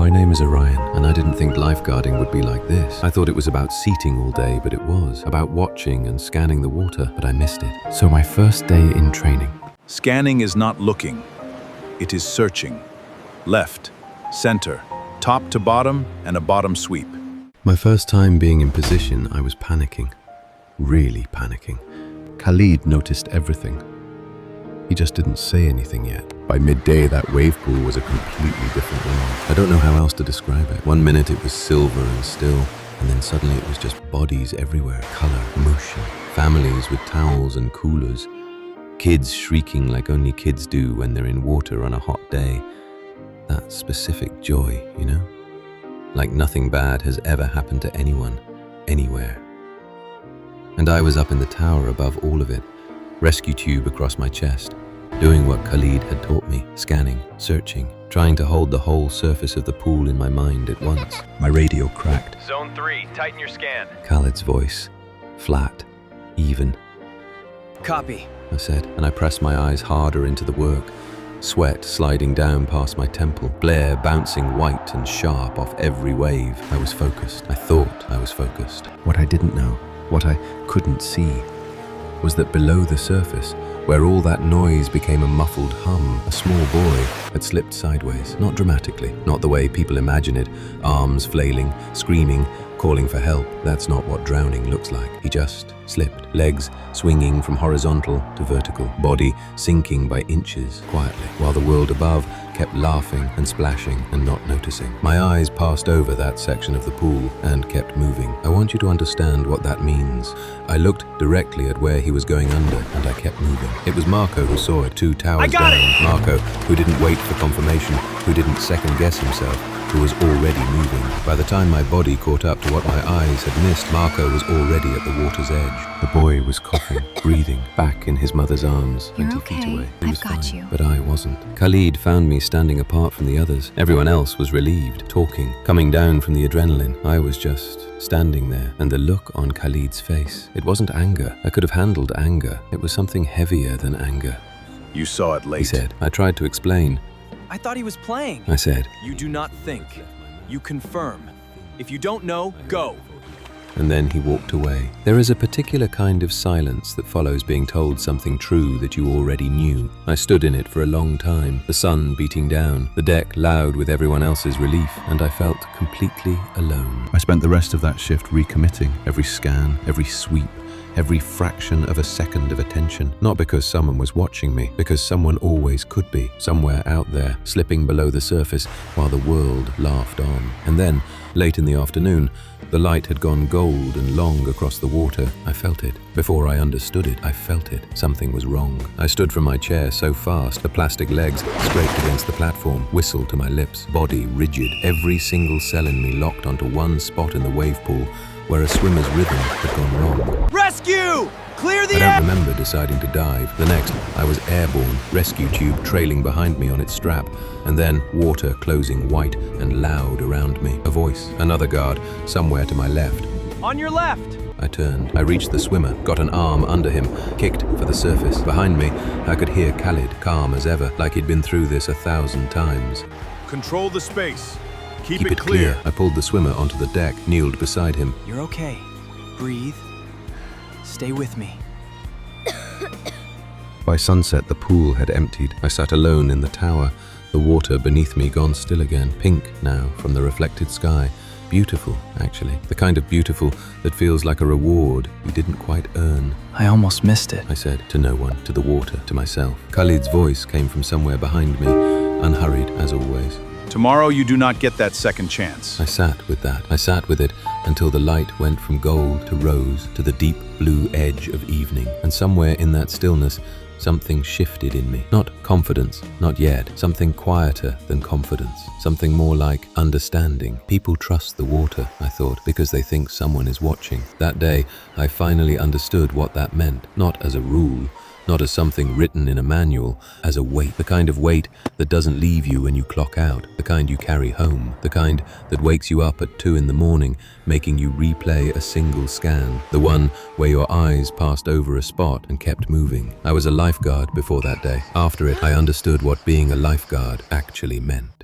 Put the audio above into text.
My name is Orion, and I didn't think lifeguarding would be like this. I thought it was about seating all day, but it was. About watching and scanning the water, but I missed it. So my first day in training. Scanning is not looking. It is searching. Left, center, top to bottom, and a bottom sweep. My first time being in position, I was panicking. Really panicking. Khalid noticed everything. He just didn't say anything yet. By midday, that wave pool was a completely different world. I don't know how else to describe it. One minute it was silver and still, and then suddenly it was just bodies everywhere, color, motion, families with towels and coolers, kids shrieking like only kids do when they're in water on a hot day. That specific joy, you know? Like nothing bad has ever happened to anyone, anywhere. And I was up in the tower above all of it, rescue tube across my chest, doing what Khalid had taught me, scanning, searching, trying to hold the whole surface of the pool in my mind at once. My radio cracked. Zone 3, tighten your scan. Khalid's voice, flat, even. Copy. I said, and I pressed my eyes harder into the work, sweat sliding down past my temple, glare bouncing white and sharp off every wave. I was focused. I thought I was focused. What I didn't know, what I couldn't see, was that below the surface, where all that noise became a muffled hum, a small boy had slipped sideways. Not dramatically, not the way people imagine it, arms flailing, screaming, calling for help. That's not what drowning looks like. He just slipped, legs swinging from horizontal to vertical, body sinking by inches quietly, while the world above kept laughing and splashing and not noticing. My eyes passed over that section of the pool and kept moving. I want you to understand what that means. I looked directly at where he was going under and I kept moving. It was Marco who saw it, 2 towers down. Marco, who didn't wait for confirmation, who didn't second guess himself, who was already moving. By the time my body caught up to what my eyes had missed, Marco was already at the water's edge. The boy was coughing, breathing, back in his mother's arms, 20 feet away. He was I've got fine, you. but I wasn't. Khalid found me standing apart from the others. Everyone else was relieved, talking, coming down from the adrenaline. I was just standing there, and the look on Khalid's face, it wasn't anger. I could have handled anger. It was something heavier than anger. You saw it late. He said. I tried to explain. I thought he was playing. I said. You do not think. You confirm. If you don't know, go. And then he walked away. There is a particular kind of silence that follows being told something true that you already knew. I stood in it for a long time, the sun beating down, the deck loud with everyone else's relief, and I felt completely alone. I spent the rest of that shift recommitting, every scan, every sweep, every fraction of a second of attention. Not because someone was watching me, because someone always could be, somewhere out there, slipping below the surface while the world laughed on. And then, late in the afternoon, the light had gone gold and long across the water. I felt it. Before I understood it, I felt it. Something was wrong. I stood from my chair so fast, the plastic legs scraped against the platform, whistle to my lips, body rigid, every single cell in me locked onto one spot in the wave pool where a swimmer's rhythm had gone wrong. Rescue! Clear the I air! don't remember deciding to dive. The next, I was airborne, rescue tube trailing behind me on its strap, and then water closing white and loud around me. A voice, another guard, somewhere to my left. On your left! I turned. I reached the swimmer, got an arm under him, kicked for the surface. Behind me, I could hear Khalid, calm as ever, like he'd been through this 1,000 times. Control the space. Keep it clear. I pulled the swimmer onto the deck, kneeled beside him. You're okay. Breathe. Stay with me. By sunset, the pool had emptied. I sat alone in the tower, the water beneath me gone still again, pink now from the reflected sky. Beautiful, actually. The kind of beautiful that feels like a reward you didn't quite earn. I almost missed it. I said, to no one, to the water, to myself. Khalid's voice came from somewhere behind me, unhurried as always. Tomorrow you do not get that second chance. I sat with that. I sat with it until the light went from gold to rose to the deep blue edge of evening. And somewhere in that stillness, something shifted in me. Not confidence, not yet. Something quieter than confidence. Something more like understanding. People trust the water, I thought, because they think someone is watching. That day, I finally understood what that meant. Not as a rule, not as something written in a manual, as a weight. The kind of weight that doesn't leave you when you clock out, the kind you carry home, the kind that wakes you up at 2 in the morning, making you replay a single scan, the one where your eyes passed over a spot and kept moving. I was a lifeguard before that day. After it, I understood what being a lifeguard actually meant.